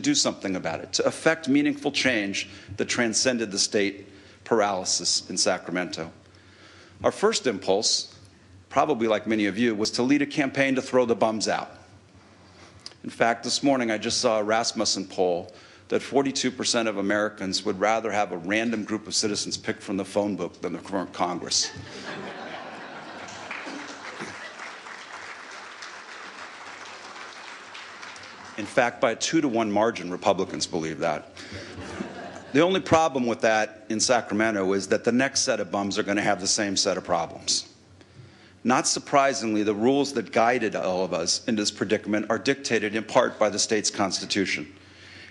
do something about it, to effect meaningful change that transcended the state paralysis in Sacramento. Our first impulse, probably like many of you, was to lead a campaign to throw the bums out. In fact, this morning I just saw a Rasmussen poll that 42% of Americans would rather have a random group of citizens picked from the phone book than the current Congress. In fact, by a 2-to-1 margin, Republicans believe that. The only problem with that in Sacramento is that the next set of bums are going to have the same set of problems. Not surprisingly, the rules that guided all of us in this predicament are dictated in part by the state's constitution.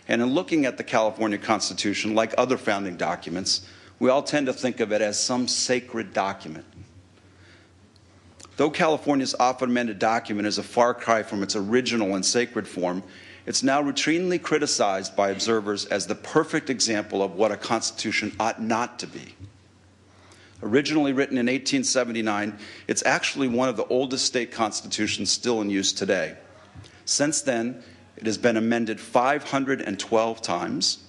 And in looking at the California Constitution, like other founding documents, we all tend to think of it as some sacred document. Though California's often amended document is a far cry from its original and sacred form, it's now routinely criticized by observers as the perfect example of what a constitution ought not to be. Originally written in 1879, it's actually one of the oldest state constitutions still in use today. Since then, it has been amended 512 times,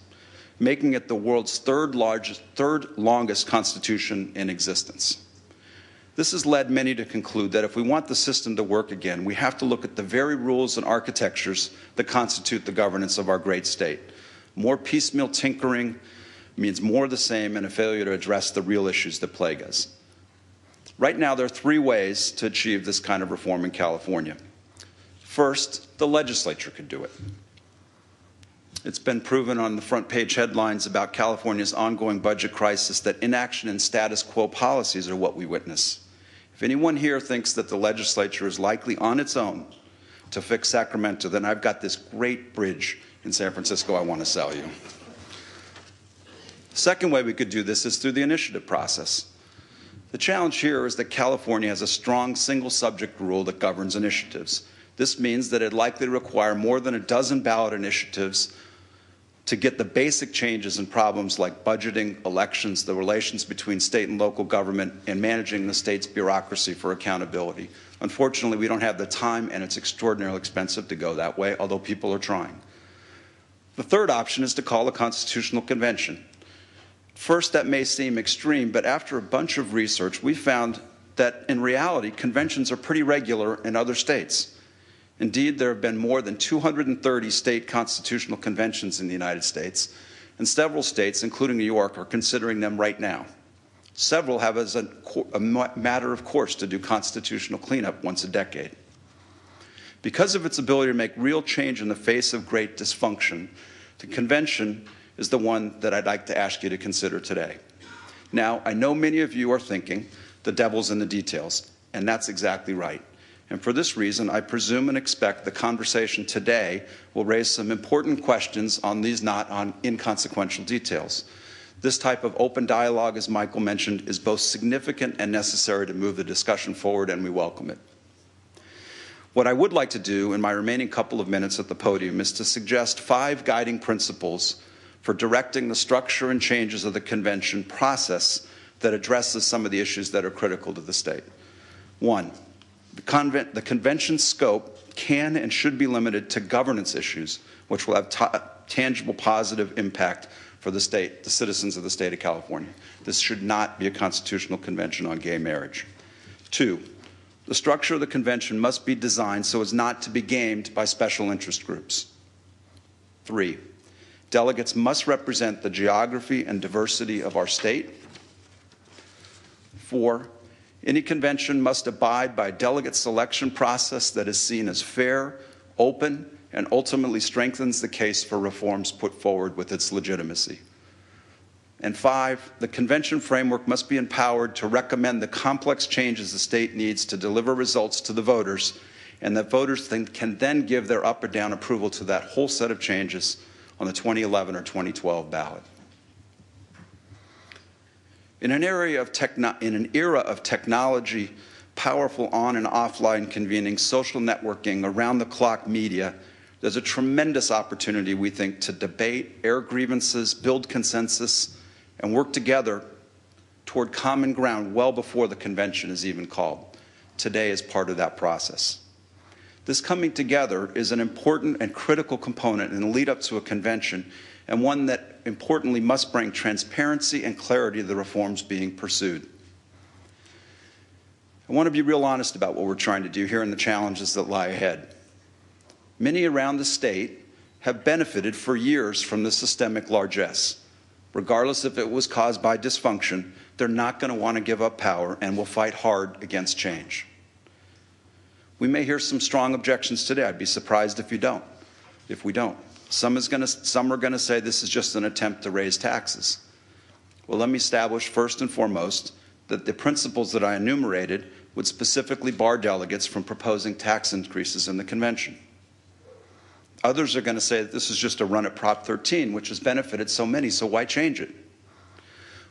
making it the world's third longest constitution in existence. This has led many to conclude that if we want the system to work again, we have to look at the very rules and architectures that constitute the governance of our great state. More piecemeal tinkering means more of the same and a failure to address the real issues that plague us. Right now, there are 3 ways to achieve this kind of reform in California. First, the legislature could do it. It's been proven on the front page headlines about California's ongoing budget crisis that inaction and status quo policies are what we witness. If anyone here thinks that the legislature is likely on its own to fix Sacramento, then I've got this great bridge in San Francisco I want to sell you. The second way we could do this is through the initiative process. The challenge here is that California has a strong single subject rule that governs initiatives. This means that it'd likely require more than a dozen ballot initiatives to get the basic changes and problems like budgeting, elections, the relations between state and local government, and managing the state's bureaucracy for accountability. Unfortunately, we don't have the time, and it's extraordinarily expensive to go that way, although people are trying. The third option is to call a constitutional convention. First, that may seem extreme, but after a bunch of research, we found that in reality, conventions are pretty regular in other states. Indeed, there have been more than 230 state constitutional conventions in the United States, and several states, including New York, are considering them right now. Several have as a matter of course to do constitutional cleanup once a decade. Because of its ability to make real change in the face of great dysfunction, the convention is the one that I'd like to ask you to consider today. Now, I know many of you are thinking the devil's in the details, and that's exactly right. And for this reason, I presume and expect the conversation today will raise some important questions on these not inconsequential details. This type of open dialogue, as Michael mentioned, is both significant and necessary to move the discussion forward, and we welcome it. What I would like to do in my remaining couple of minutes at the podium is to suggest 5 guiding principles for directing the structure and changes of the convention process that addresses some of the issues that are critical to the state. 1. The convention's scope can and should be limited to governance issues, which will have tangible positive impact for the state, the citizens of the state of California. This should not be a constitutional convention on gay marriage. 2, the structure of the convention must be designed so as not to be gamed by special interest groups. 3, delegates must represent the geography and diversity of our state. 4, any convention must abide by a delegate selection process that is seen as fair, open, and ultimately strengthens the case for reforms put forward with its legitimacy. And 5, the convention framework must be empowered to recommend the complex changes the state needs to deliver results to the voters, and that voters can then give their up or down approval to that whole set of changes on the 2011 or 2012 ballot. In an era of technology, powerful on and offline convening, social networking, around-the-clock media, there's a tremendous opportunity, we think, to debate, air grievances, build consensus, and work together toward common ground well before the convention is even called. Today is part of that process. This coming together is an important and critical component in the lead up to a convention, and one that importantly must bring transparency and clarity to the reforms being pursued. I want to be real honest about what we're trying to do here and the challenges that lie ahead. Many around the state have benefited for years from the systemic largesse. Regardless if it was caused by dysfunction, they're not going to want to give up power and will fight hard against change. We may hear some strong objections today. I'd be surprised if we don't. Some are going to say this is just an attempt to raise taxes. Well, let me establish first and foremost that the principles that I enumerated would specifically bar delegates from proposing tax increases in the convention. Others are going to say that this is just a run at Prop 13, which has benefited so many, so why change it?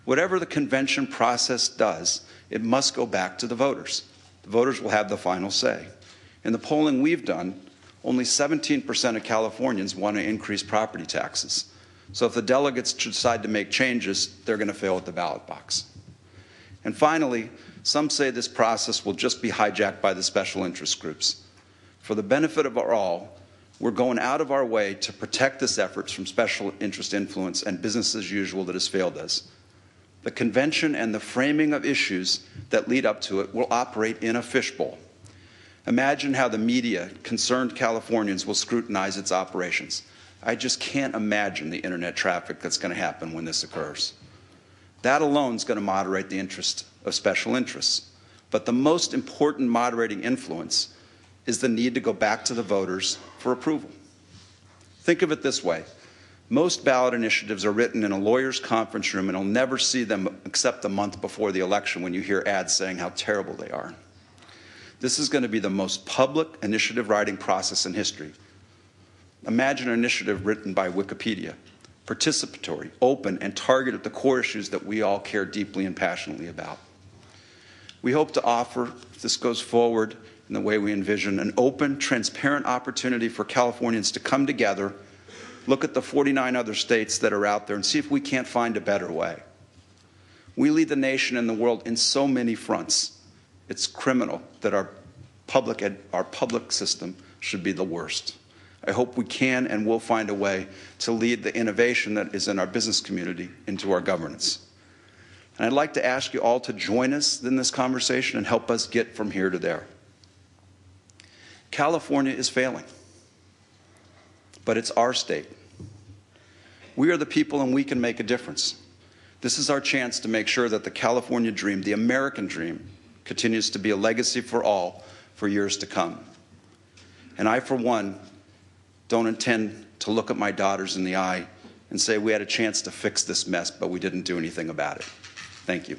Whatever the convention process does, it must go back to the voters. The voters will have the final say. In the polling we've done, only 17% of Californians want to increase property taxes. So if the delegates decide to make changes, they're going to fail at the ballot box. And finally, some say this process will just be hijacked by the special interest groups. For the benefit of all, we're going out of our way to protect this effort from special interest influence and business as usual that has failed us. The convention and the framing of issues that lead up to it will operate in a fishbowl. Imagine how the media, concerned Californians, will scrutinize its operations. I just can't imagine the internet traffic that's going to happen when this occurs. That alone is going to moderate the interest of special interests. But the most important moderating influence is the need to go back to the voters for approval. Think of it this way. Most ballot initiatives are written in a lawyer's conference room, and you'll never see them except a month before the election when you hear ads saying how terrible they are. This is going to be the most public initiative writing process in history. Imagine an initiative written by Wikipedia, participatory, open, and targeted at the core issues that we all care deeply and passionately about. We hope to offer, if this goes forward in the way we envision, an open, transparent opportunity for Californians to come together, look at the 49 other states that are out there, and see if we can't find a better way. We lead the nation and the world in so many fronts. It's criminal that our public system should be the worst. I hope we can and will find a way to lead the innovation that is in our business community into our governance. And I'd like to ask you all to join us in this conversation and help us get from here to there. California is failing, but it's our state. We are the people and we can make a difference. This is our chance to make sure that the California dream, the American dream, continues to be a legacy for all for years to come. And I, for one, don't intend to look at my daughters in the eye and say we had a chance to fix this mess, but we didn't do anything about it. Thank you.